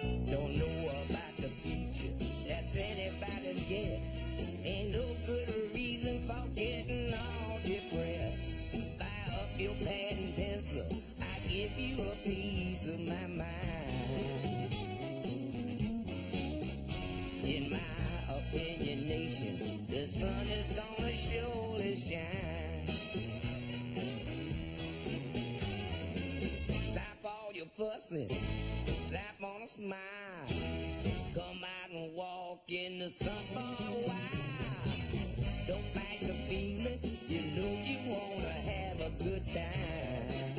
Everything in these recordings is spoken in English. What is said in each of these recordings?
Don't know about the future, that's anybody's guess. Ain't no good reason for getting all depressed. Fire up your pad and pencil, I give you a piece of my mind. In my opinion, nation, the sun is gonna surely shine. Stop all your fussing, slap on a smile. Come out and walk in the sun for a while. Don't fight the feeling, you know you wanna have a good time.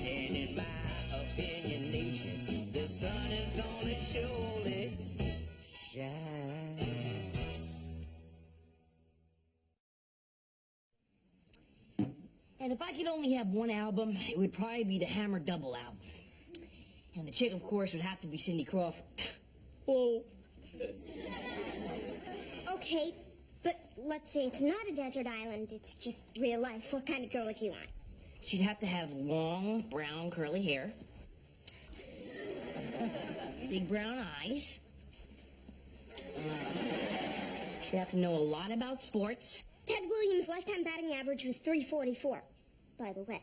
And in my opinion, nation, the sun is gonna surely shine. And if I could only have one album, it would probably be the Hammer Double album. And the chick, of course, would have to be Cindy Crawford. Whoa. Okay, but let's say it's not a desert island, it's just real life. What kind of girl would you want? She'd have to have long, brown, curly hair. Big brown eyes. She'd have to know a lot about sports. Ted Williams' lifetime batting average was .344, by the way.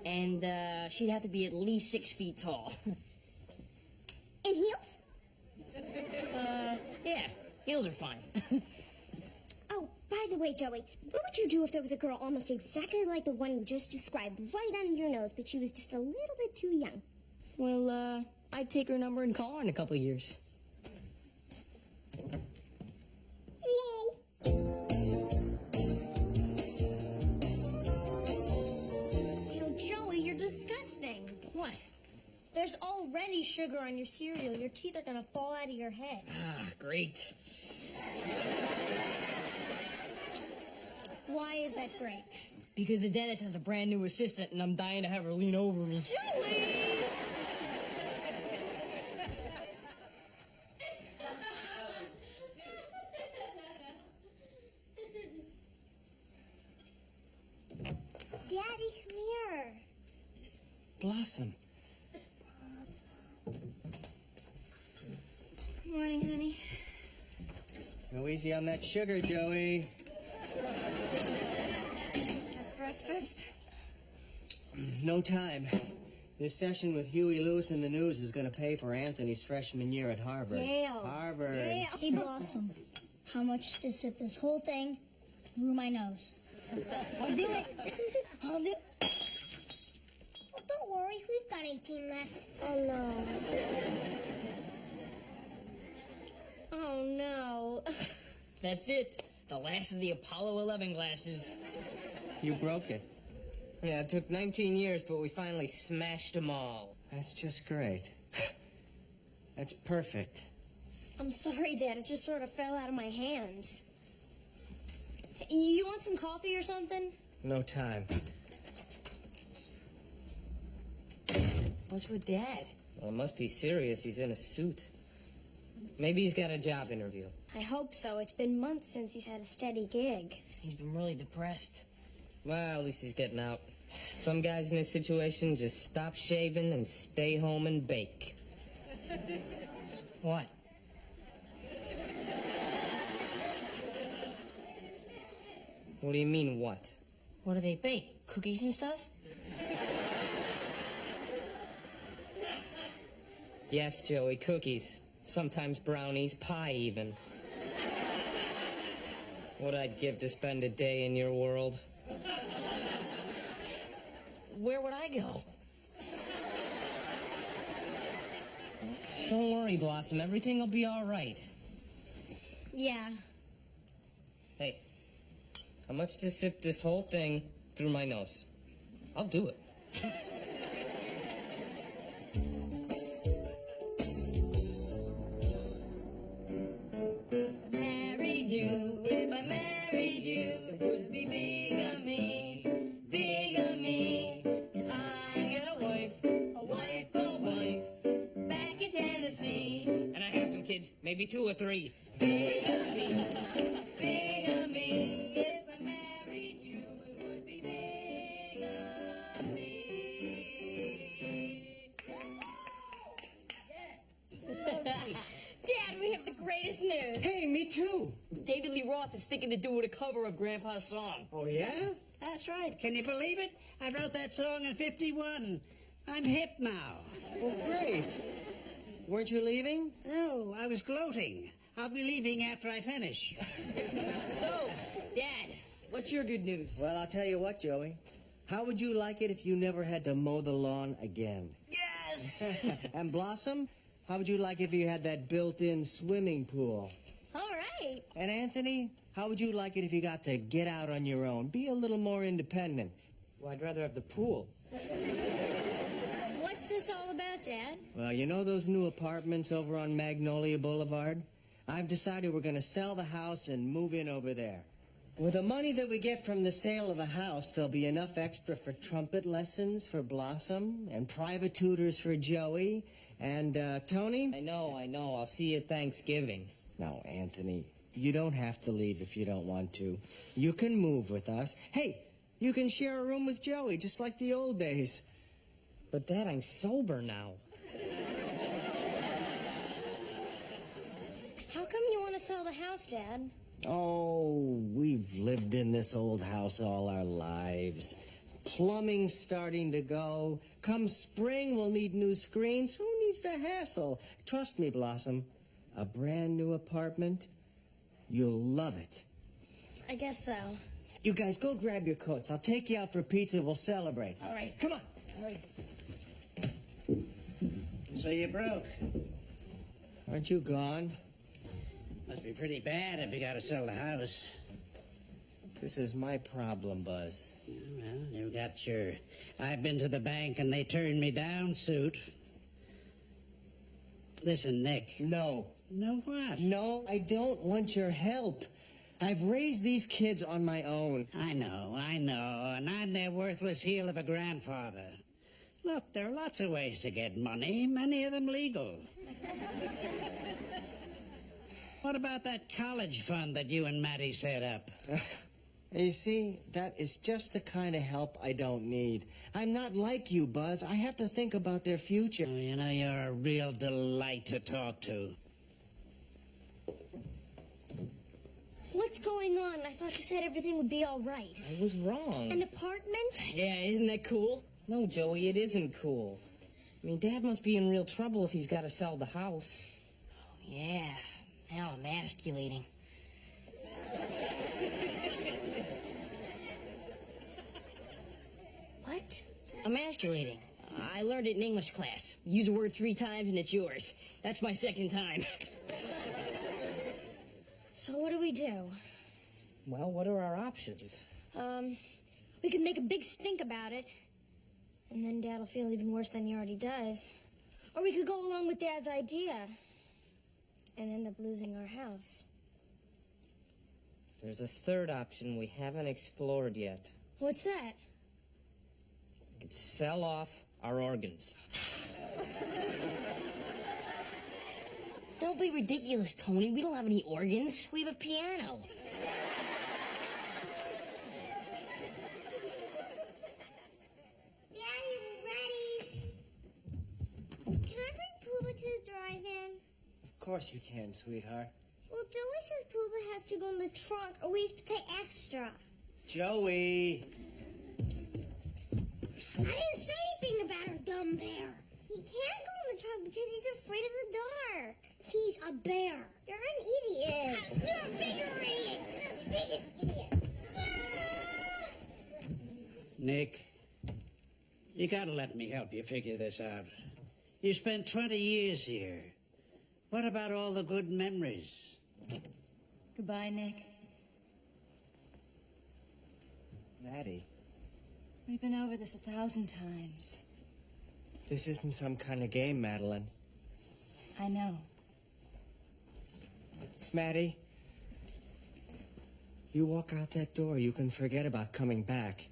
And she'd have to be at least 6 feet tall. In heels? Yeah, heels are fine. Oh, by the way, Joey, what would you do if there was a girl almost exactly like the one you just described, right under your nose, but she was just a little bit too young? Well, I'd take her number and call her in a couple of years. Whoa! Ew, Joey, you're disgusting. What? There's already sugar on your cereal. Your teeth are gonna fall out of your head. Ah, great. Why is that great? Because the dentist has a brand new assistant and I'm dying to have her lean over me. Joey! Daddy, come here. Blossom. Morning, honey. Go easy on that sugar, Joey. That's breakfast. No time. This session with Huey Lewis in the news is going to pay for Anthony's freshman year at Harvard. Yale. Harvard. Yale. Hey, Blossom, how much to sip this whole thing through my nose? I'll do it. I'll do. Well, don't worry, we've got 18 left. Oh, no. Oh, no. That's it. The last of the Apollo 11 glasses. You broke it. Yeah, it took 19 years, but we finally smashed them all. That's just great. That's perfect. I'm sorry, Dad. It just sort of fell out of my hands. You want some coffee or something? No time. What's with Dad? Well, it must be serious. He's in a suit. Maybe he's got a job interview. I hope so. It's been months since he's had a steady gig. He's been really depressed. Well, at least he's getting out. Some guys in this situation just stop shaving and stay home and bake. What? What do you mean, what? What do they bake? Cookies and stuff? Yes, Joey, cookies. Sometimes brownies, pie even. What I'd give to spend a day in your world. Where would I go? Don't worry, Blossom. Everything will be all right. Yeah. Hey, how much to sip this whole thing through my nose? I'll do it. Married you, if I married you, it would be bigamy, bigamy. 'Cause I got a wife, back in Tennessee. And I have some kids, maybe 2 or 3. Bigamy, bigamy. If I married you, it would be bigamy. off is thinking of doing a cover of Grandpa's song. Oh, yeah? That's right. Can you believe it? I wrote that song in '51. I'm hip now. Oh, great. Weren't you leaving? No, I was gloating. I'll be leaving after I finish. So, Dad, what's your good news? Well, I'll tell you what, Joey. How would you like it if you never had to mow the lawn again? Yes! And Blossom, how would you like it if you had that built-in swimming pool? All right. And Anthony, how would you like it if you got to get out on your own? Be a little more independent. Well, I'd rather have the pool. What's this all about, Dad? Well, you know those new apartments over on Magnolia Boulevard? I've decided we're going to sell the house and move in over there. With the money that we get from the sale of the house, there'll be enough extra for trumpet lessons for Blossom and private tutors for Joey and, Tony. I know. I'll see you at Thanksgiving. No, Anthony, you don't have to leave if you don't want to. You can move with us. Hey, you can share a room with Joey, just like the old days. But, Dad, I'm sober now. How come you want to sell the house, Dad? Oh, we've lived in this old house all our lives. Plumbing's starting to go. Come spring, we'll need new screens. Who needs the hassle? Trust me, Blossom. A brand new apartment. You'll love it. I guess so. You guys go grab your coats. I'll take you out for pizza. We'll celebrate. All right. Come on. All right. So you broke. Aren't you gone? Must be pretty bad if you gotta sell the house. This is my problem, Buzz. Well, you got your I've been to the bank and they turned me down suit. Listen, Nick. No. No what? No, I don't want your help. I've raised these kids on my own. I know, and I'm their worthless heel of a grandfather. Look, there are lots of ways to get money, many of them legal. What about that college fund that you and Matty set up? You see, that is just the kind of help I don't need. I'm not like you, Buzz. I have to think about their future. Oh, you know, you're a real delight to talk to. What's going on? I thought you said everything would be all right. I was wrong. An apartment? Yeah, isn't that cool? No, Joey, it isn't cool. I mean, Dad must be in real trouble if he's got to sell the house. Oh, yeah. Now emasculating. What? Emasculating. I learned it in English class. Use a word 3 times and it's yours. That's my second time. So what do we do? Well, what are our options? We could make a big stink about it. And then Dad'll feel even worse than he already does. Or we could go along with Dad's idea and end up losing our house. There's a third option we haven't explored yet. What's that? We could sell off our organs. Don't be ridiculous, Tony. We don't have any organs. We have a piano. Daddy, we're ready. Can I bring Pooba to the drive-in? Of course you can, sweetheart. Well, Joey says Pooba has to go in the trunk or we have to pay extra. Joey! I didn't say anything about our dumb bear. He can't go in the trunk because he's afraid of the dark. He's a bear. You're an idiot. You're a bigger idiot. You're the biggest idiot. Nick, you gotta let me help you figure this out. You spent 20 years here. What about all the good memories? Goodbye, Nick. Maddie, We've been over this 1,000 times. this isn't some kind of game, Madeline. I know. Maddie, you walk out that door, you can forget about coming back.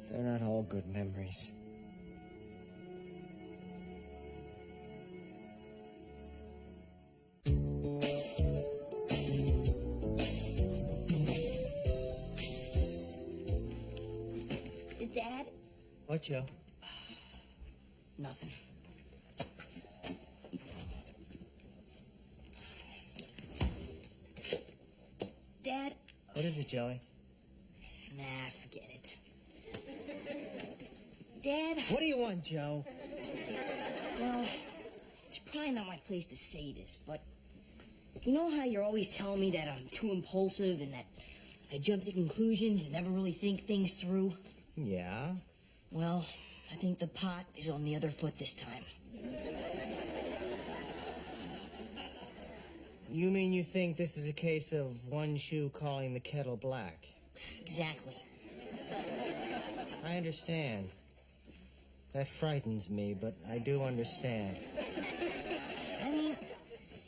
They're not all good memories. What, Joe? Nothing. Dad? What is it, Joey? Nah, forget it. Dad? What do you want, Joe? Well, it's probably not my place to say this, but you know how you're always telling me that I'm too impulsive and that I jump to conclusions and never really think things through? Yeah? Well, I think the pot is on the other foot this time. You mean you think this is a case of one shoe calling the kettle black? Exactly. I understand. That frightens me, but I do understand. I mean,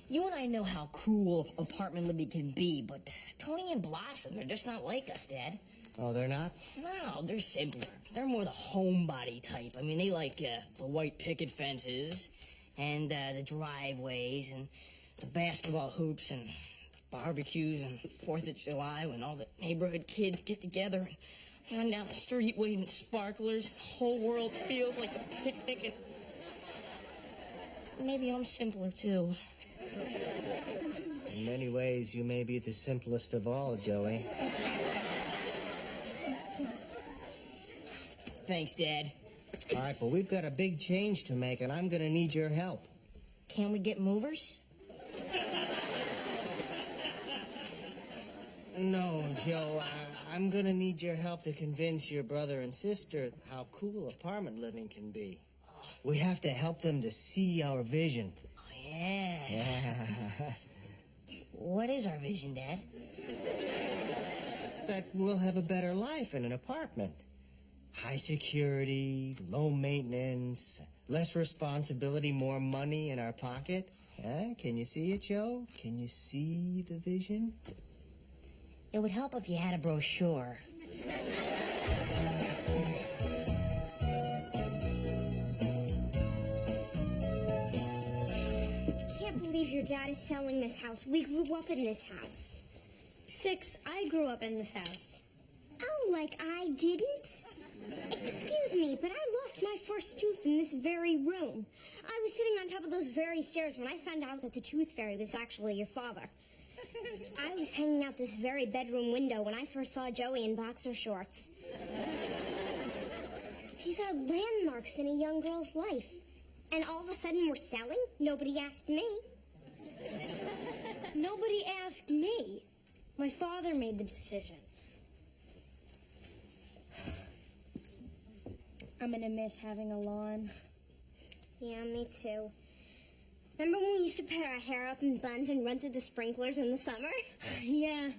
you and I know how cruel apartment living can be, but Tony and Blossom, they're just not like us, Dad. Oh, they're not? No, they're simpler. They're more the homebody type. I mean, they like the white picket fences and the driveways and the basketball hoops and barbecues and 4th of July when all the neighborhood kids get together and run down the street waving sparklers. The whole world feels like a picnic. And maybe I'm simpler, too. In many ways, you may be the simplest of all, Joey. Thanks, Dad. All right, but we've got a big change to make, and I'm going to need your help. Can we get movers? No, Joe, I'm going to need your help to convince your brother and sister how cool apartment living can be. We have to help them to see our vision. Oh, yeah. Yeah. What is our vision, Dad? That we'll have a better life in an apartment. High security, low maintenance, less responsibility, more money in our pocket. Can you see it, Joe? Can you see the vision? It would help if you had a brochure. I can't believe your dad is selling this house. We grew up in this house. 6, I grew up in this house. Oh, like I didn't? Excuse me, but I lost my first tooth in this very room. I was sitting on top of those very stairs when I found out that the tooth fairy was actually your father. I was hanging out this very bedroom window when I first saw Joey in boxer shorts. These are landmarks in a young girl's life. And all of a sudden we're selling? Nobody asked me. Nobody asked me. My father made the decision. I'm gonna miss having a lawn. Yeah, me too. Remember when we used to put our hair up in buns and run through the sprinklers in the summer? Yeah.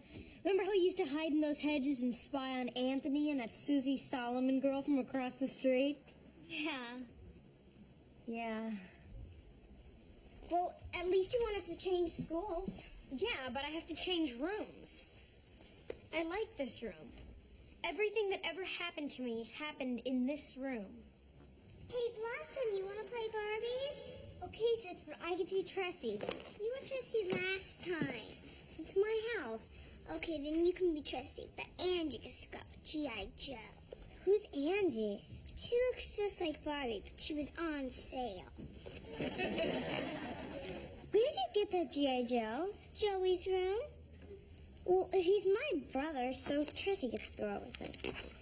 Remember how you used to hide in those hedges and spy on Anthony and that Susie Solomon girl from across the street? Yeah. Yeah. Well, at least you won't have to change schools. Yeah, but I have to change rooms. I like this room. Everything that ever happened to me happened in this room. Hey, Blossom, you want to play Barbies? Okay, Six, but I get to be Tressie. You were Tressie last time. It's my house. Okay, then you can be Tressie, but Angie gets to go with G.I. Joe. Who's Angie? She looks just like Barbie, but she was on sale. Where'd you get that G.I. Joe? Joey's room? Well, he's my brother, so Tressie gets to go out with him.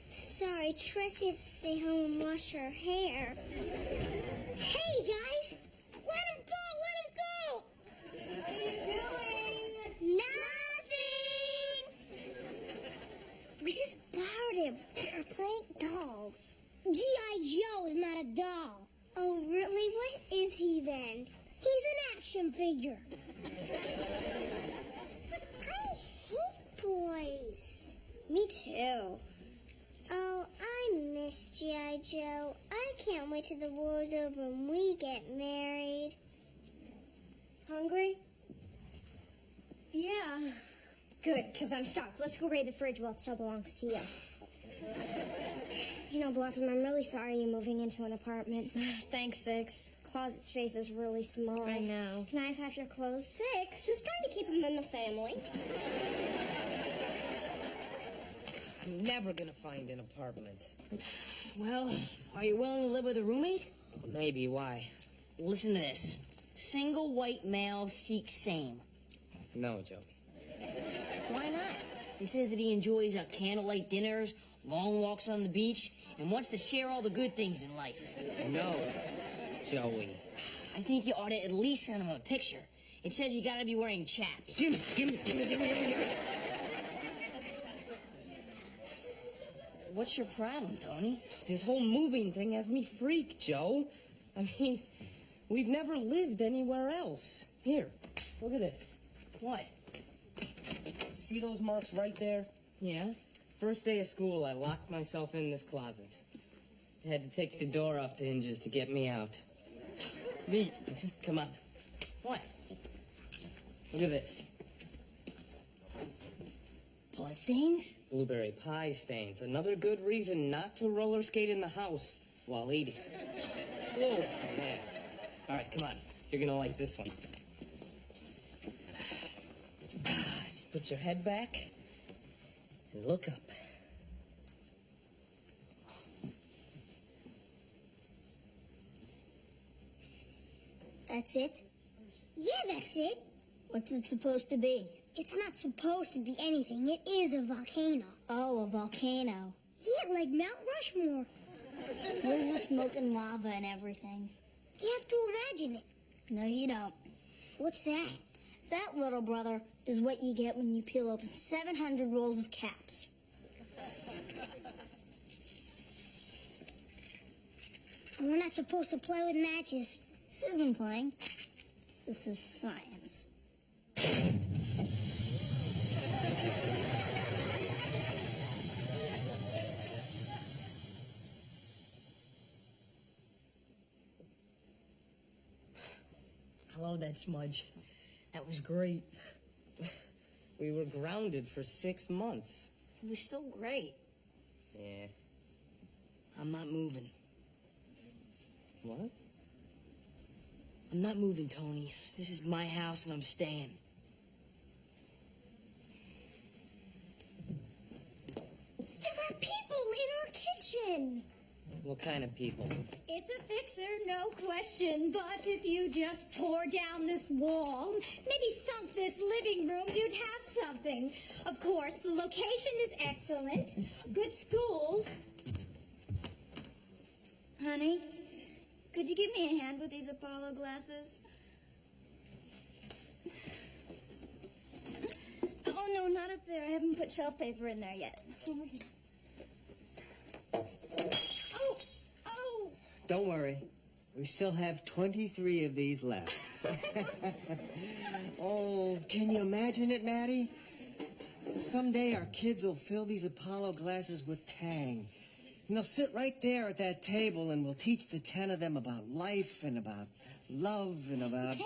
Sorry, Tressie has to stay home and wash her hair. Hey, guys! Let him go! Let him go! What are you doing? Nothing! We just borrowed him. We're playing dolls. G.I. Joe is not a doll. Oh, really? What is he then? He's an action figure. I hate boys. Me too. Oh, I miss G.I. Joe. I can't wait till the war's over and we get married. Hungry? Yeah. Good, because I'm stuffed. Let's go raid the fridge while it still belongs to you. You know, Blossom, I'm really sorry you're moving into an apartment. Thanks, Six. Closet space is really small. I know. Can I have half your clothes? Six. Just trying to keep them in the family. I'm never gonna find an apartment. Well, are you willing to live with a roommate? Maybe, why? Listen to this. Single white male seeks same. No, Joey. Why not? He says that he enjoys candlelight dinners, long walks on the beach, and wants to share all the good things in life. No, Joey. I think you ought to at least send him a picture. It says you gotta be wearing chaps. Give me. What's your problem, Tony? This whole moving thing has me freaked, Joe. I mean, we've never lived anywhere else. Here, look at this. What? See those marks right there? Yeah? First day of school, I locked myself in this closet. Had to take the door off the hinges to get me out. Me, come on. What? Look at this. Bloodstains? Blueberry pie stains. Another good reason not to roller skate in the house while eating. Oh, man. All right, come on. You're gonna like this one. Just put your head back and look up. That's it? Yeah, that's it. What's it supposed to be? It's not supposed to be anything. It is a volcano. Oh, a volcano. Yeah, like Mount Rushmore. Where's the smoke and lava and everything? You have to imagine it. No, you don't. What's that? That, little brother, is what you get when you peel open 700 rolls of caps. We're not supposed to play with matches. This isn't playing. This is science. I love that smudge. That was great. We were grounded for 6 months. It was still great. Yeah. I'm not moving. What? I'm not moving, Tony. This is my house and I'm staying. There are people in our kitchen. What kind of people? It's a fixer, no question. But if you just tore down this wall, maybe sunk this living room, you'd have something. Of course, the location is excellent. Good schools. Honey, could you give me a hand with these Apollo glasses? Oh, no, not up there. I haven't put shelf paper in there yet. Over here. Oh! Don't worry. We still have 23 of these left. Oh, can you imagine it, Maddie? Someday our kids will fill these Apollo glasses with Tang. And they'll sit right there at that table and we'll teach the 10 of them about life and about love and about... 10?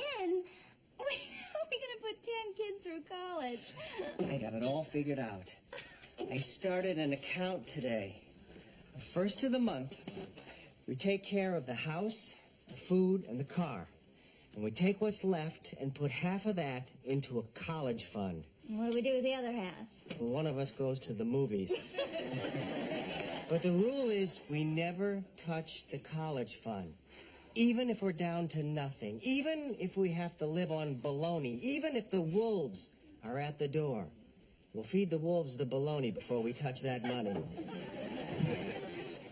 How are we going to put 10 kids through college? I got it all figured out. I started an account today. The first of the month, we take care of the house, the food, and the car. And we take what's left and put half of that into a college fund. And what do we do with the other half? Well, one of us goes to the movies. But the rule is we never touch the college fund. Even if we're down to nothing. Even if we have to live on bologna. Even if the wolves are at the door. We'll feed the wolves the bologna before we touch that money.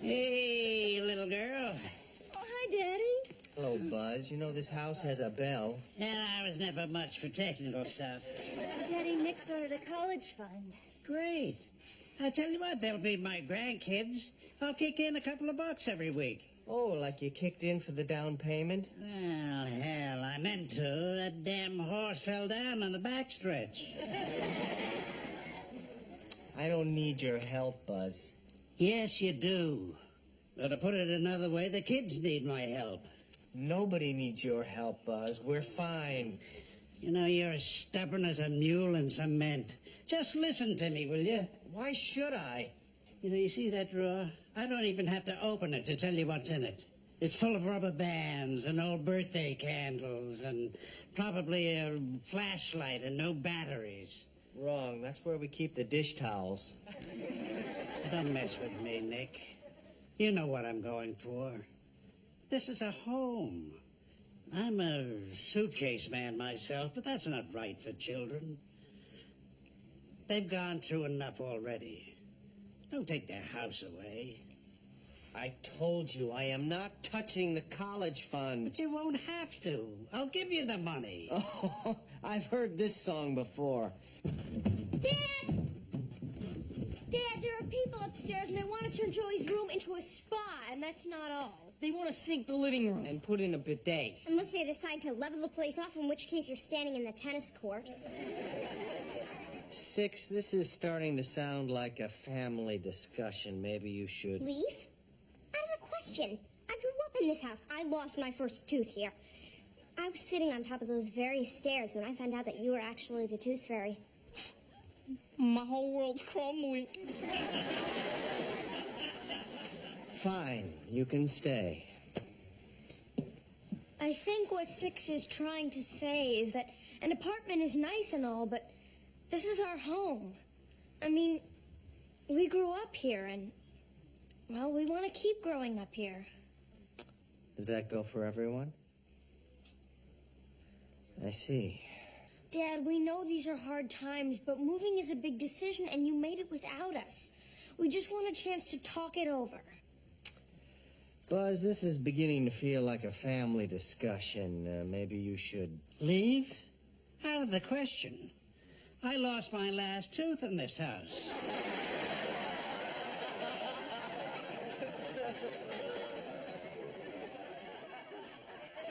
Hey, little girl. Oh, hi, Daddy. Hello, Buzz. You know this house has a bell. And I was never much for technical stuff. Daddy, Nick started a college fund. Great. I tell you what, they'll be my grandkids. I'll kick in a couple of bucks every week. Oh, like you kicked in for the down payment? Well, hell, I meant to. That damn horse fell down on the backstretch. I don't need your help, Buzz. Yes, you do. But to put it another way, the kids need my help. Nobody needs your help, Buzz. We're fine. You know, you're as stubborn as a mule in cement. Just listen to me, will you? Why should I? You know, you see that drawer? I don't even have to open it to tell you what's in it. It's full of rubber bands and old birthday candles and probably a flashlight and no batteries. Wrong. That's where we keep the dish towels. Don't mess with me, Nick. You know what I'm going for. This is a home. I'm a suitcase man myself, but that's not right for children. They've gone through enough already. Don't take their house away. I told you, I am not touching the college fund. But you won't have to. I'll give you the money. Oh, I've heard this song before. Dad! Dad, there are people upstairs and they want to turn Joey's room into a spa, and that's not all. They want to sink the living room and put in a bidet. Unless they decide to level the place off, in which case you're standing in the tennis court. Six, this is starting to sound like a family discussion. Maybe you should... Leave? Out of the question. I grew up in this house. I lost my first tooth here. I was sitting on top of those very stairs when I found out that you were actually the tooth fairy. My whole world's crumbling. Fine, you can stay. I think what Six is trying to say is that an apartment is nice and all, but this is our home. I mean, we grew up here and, well, we want to keep growing up here. Does that go for everyone? I see. Dad, we know these are hard times, but moving is a big decision and you made it without us. We just want a chance to talk it over. Buzz, this is beginning to feel like a family discussion. Maybe you should... Leave? Out of the question. I lost my last tooth in this house.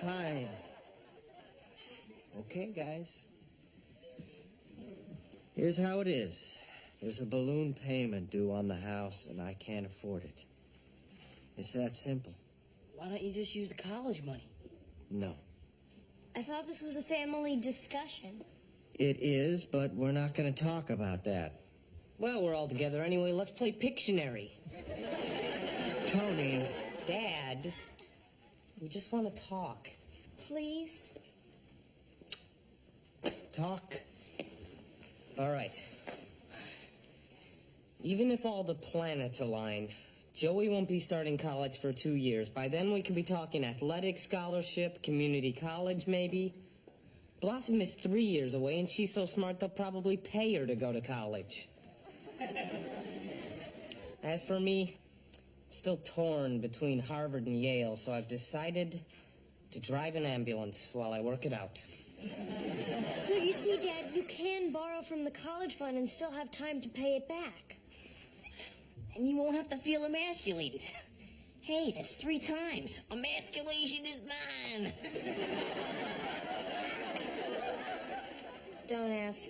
Fine. Okay, guys. Here's how it is. There's a balloon payment due on the house, and I can't afford it. It's that simple. Why don't you just use the college money? No. I thought this was a family discussion. It is, but we're not going to talk about that. Well, we're all together anyway. Let's play Pictionary. Tony. Dad, we just want to talk. Please? Talk. All right. Even if all the planets align, Joey won't be starting college for 2 years. By then we could be talking athletic scholarship, community college maybe. Blossom is 3 years away and she's so smart they'll probably pay her to go to college. As for me, I'm still torn between Harvard and Yale, so I've decided to drive an ambulance while I work it out. So you see, Dad, you can borrow from the college fund and still have time to pay it back. And you won't have to feel emasculated. Hey, that's 3 times. Emasculation is mine. Don't ask.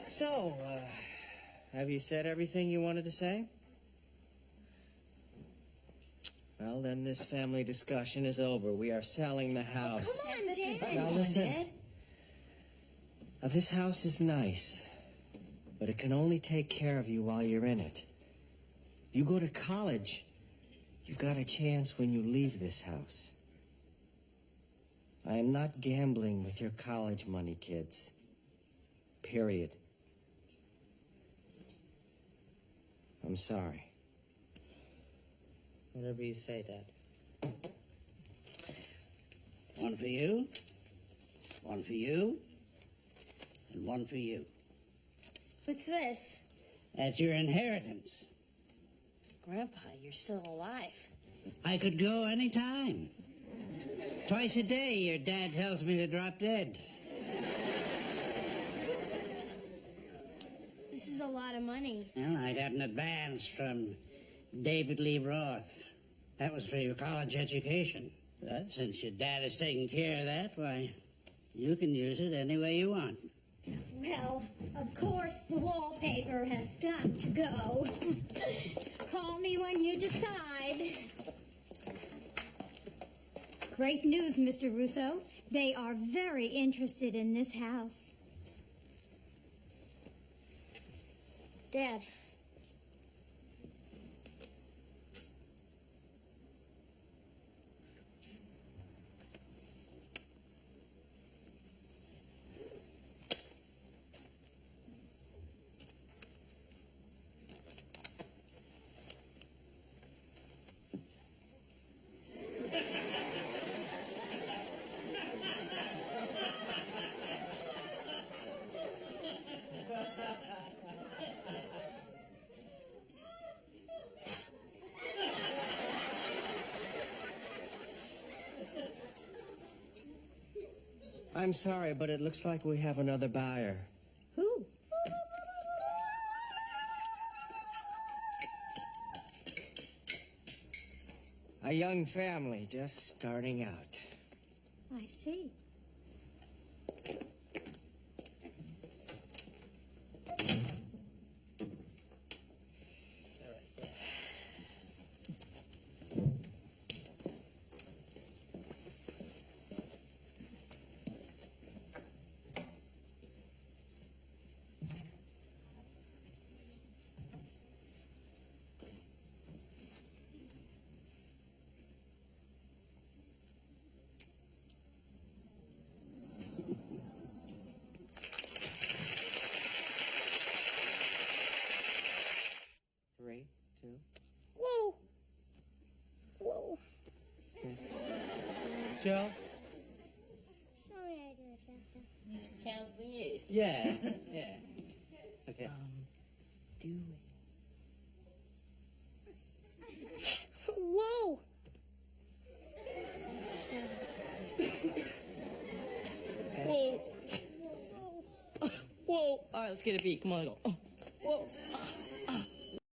So, have you said everything you wanted to say? Well, then this family discussion is over. We are selling the house. Come on, Dad. Now, listen. Now, this house is nice, but it can only take care of you while you're in it. You go to college, you've got a chance when you leave this house. I am not gambling with your college money, kids. Period. I'm sorry. Whatever you say, Dad. One for you, one for you, and one for you. What's this? That's your inheritance. Grandpa, you're still alive. I could go any time. Twice a day, your dad tells me to drop dead. This is a lot of money. Well, I got an advance from David Lee Roth. That was for your college education. But since your dad is taking care of that, why, you can use it any way you want. Well, of course, the wallpaper has got to go. Call me when you decide. Great news, Mr. Russo. They are very interested in this house. Dad. I'm sorry, but it looks like we have another buyer. Who? A young family just starting out. I see. Three, two. Whoa. Whoa. Joe? Sorry I do it, Doctor. He's for counseling you. Yeah, yeah. Okay. Do it. Whoa. Whoa. Whoa. All right, let's get a beat. Come on, go. Oh. Whoa.